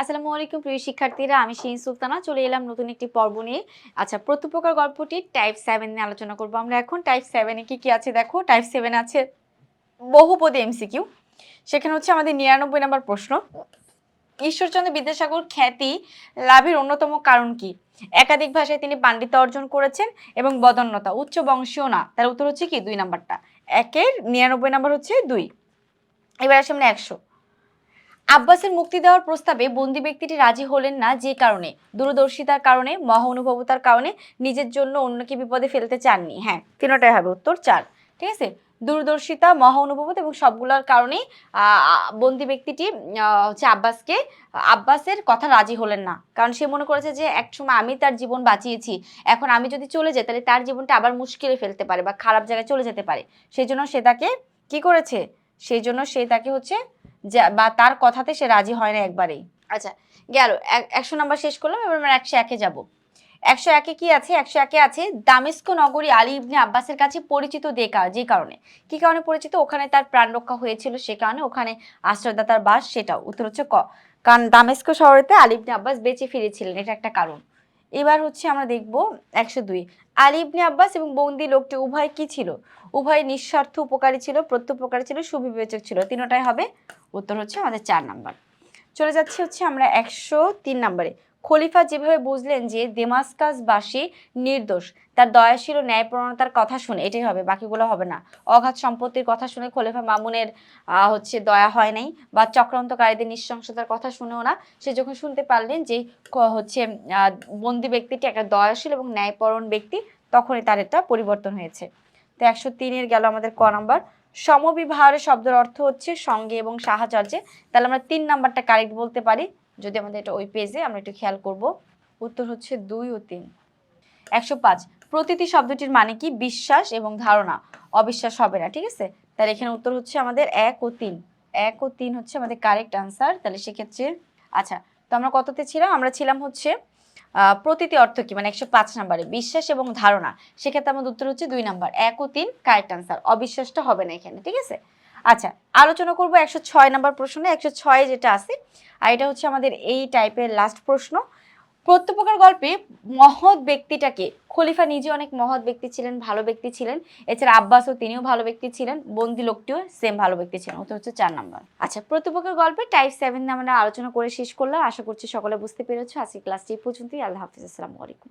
আসসালামু আলাইকুম প্রিয় শিক্ষার্থীরা, আমি শিরিন সুলতানা চলে এলাম নতুন একটি পর্ব নিয়ে। আচ্ছা, প্রত্যুপকার গল্পটি টাইপ 7 নিয়ে আলোচনা করব আমরা এখন। টাইপ 7 এ কি আছে দেখো। টাইপ 7 আছে বহুপদী এমসিকিউ। সেখানে হচ্ছে আমাদের 99 নম্বর প্রশ্ন। ঈশ্বরচন্দ্র বিদ্যাসাগর খ্যাতি লাভের অন্যতম কারণ কি? একাধিক ভাষায় তিনি পাণ্ডিত্য অর্জন করেছেন এবং বদান্যতা, উচ্চ বংশীয় না। তার উত্তর হচ্ছে কি 2 নাম্বারটা। 1-এর 99 নাম্বার হচ্ছে 2। এবার আসি আমরা 100। আব্বাসের মুক্তি দেওয়ার প্রস্তাবে বন্দী ব্যক্তিটি রাজি হলেন না যে কারণে? দূরদর্শিতার কারণে, মহা অনুভবতার কারণে, নিজের জন্য অন্যকে বিপদে ফেলতে চাননি। হ্যাঁ, তিনটাই হবে উত্তর 4। ঠিক আছে, দূরদর্শিতা, মহা অনুভবতা এবং সবগুলোর কারণেই বন্দী ব্যক্তিটি হচ্ছে আব্বাসের কথা রাজি হলেন না। কারণ সে মনে করেছে যে একসময় আমি তার জীবন বাঁচিয়েছি, এখন আমি যদি চলে যাই তাহলে তার জীবনটা আবার মুশকিলে ফেলতে পারে বা খারাপ জায়গায় চলে যেতে পারে। সেই জন্য সে তাকে কি করেছে? সেই জন্য সে তাকে হচ্ছে বা তার কথাতে সে রাজি হয় না একবারেই। আচ্ছা, গেল 100 নাম্বার শেষ করলাম। এবার আমরা 101-এ যাব। 101-এ কি আছে? 101-এ আছে দামেস্ক নগরী আলী ইবনে আব্বাসের কাছে পরিচিত যে কারণে। কি কারণে পরিচিত? ওখানে তার প্রাণ রক্ষা হয়েছিল, সে কারণে ওখানে আশ্রয়দাতার বাস, সেটাও উত্তর হচ্ছে ক। কারণ দামেস্ক শহরেতে আলী ইবনে আব্বাস বেঁচে ফিরেছিলেন, এটা একটা কারণ। এবার হচ্ছে আমরা দেখব 102। আলী ইবনে আব্বাস এবং বন্দী লোকটি উভয় কি ছিল? উভয় নিঃস্বার্থ উপকারী ছিল, প্রত্যুপকারী ছিল, সুবিবেচক ছিল। তিনটাই হবে। উত্তর হচ্ছে আমাদের 4 নাম্বার। চলে যাচ্ছি হচ্ছে আমরা 103 নাম্বারে। খলিফা যেভাবে বুঝলেন যে দেমাসকাসবাসী নির্দোষ, তার দয়াশীল ও ন্যায়পরায়ণতার কথা শুনে, এটাই হবে, বাকিগুলো হবে না। অগাধ সম্পত্তির কথা শুনে খলিফা মামুনের হচ্ছে দয়া হয় নাই, বা চক্রান্তকারীদের নৃশংসতার কথা শুনেও না। সে যখন শুনতে পারলেন যে হচ্ছে বন্দী ব্যক্তিটি একটা দয়াশীল এবং ন্যায়পরায়ণ ব্যক্তি, তখনই তার এটা পরিবর্তন হয়েছে। তো 103-এর গেল আমাদের ক নাম্বার। সমবিবাহের শব্দের অর্থ হচ্ছে সঙ্গে এবং সাহচর্যে। তাহলে আমরা 3 নাম্বারটা কারেক্ট বলতে পারি, যদি আমাদের এটা ওই পেজে আমরা একটু খেয়াল করব। উত্তর হচ্ছে 2 ও 3। 105। প্রতীতি শব্দটির মানে কি? বিশ্বাস এবং ধারণা, অবিশ্বাস হবে না। ঠিক আছে, তাহলে এখানে উত্তর হচ্ছে আমাদের 1 ও 3। 1 ও 3 হচ্ছে আমাদের কারেক্ট আনসার। তাহলে সেক্ষেত্রে আচ্ছা, তো আমরা কততে ছিলাম? আমরা ছিলাম হচ্ছে প্রতীতি অর্থ কি, মানে 105 নাম্বারে বিশ্বাস এবং ধারণা। সেক্ষেত্রে আমাদের উত্তর হচ্ছে 2 নাম্বার। 1 ও 3 কারেক্ট আনসার, অবিশ্বাসটা হবে না এখানে। ঠিক আছে, আচ্ছা, আলোচনা করব 106 নাম্বার প্রশ্ন। 106 যেটা আছে, আর এটা হচ্ছে আমাদের এই টাইপের লাস্ট প্রশ্ন। প্রত্যুপকার গল্পে মহৎ ব্যক্তিটাকে, খলিফা নিজে অনেক মহৎ ব্যক্তি ছিলেন, ভালো ব্যক্তি ছিলেন। এছাড়া আব্বাসও, তিনিও ভালো ব্যক্তি ছিলেন। বন্দী লোকটিও সেম ভালো ব্যক্তি ছিলেন। ওটা হচ্ছে 4 নাম্বার। আচ্ছা, প্রত্যুপকার গল্পে টাইপ 7 নিয়ে আমরা আলোচনা করে শেষ করলাম। আশা করছি সকলে বুঝতে পেরেছো। আজকে ক্লাসটি এই পর্যন্তই। আল্লাহ হাফিজ, আসসালামু আলাইকুম।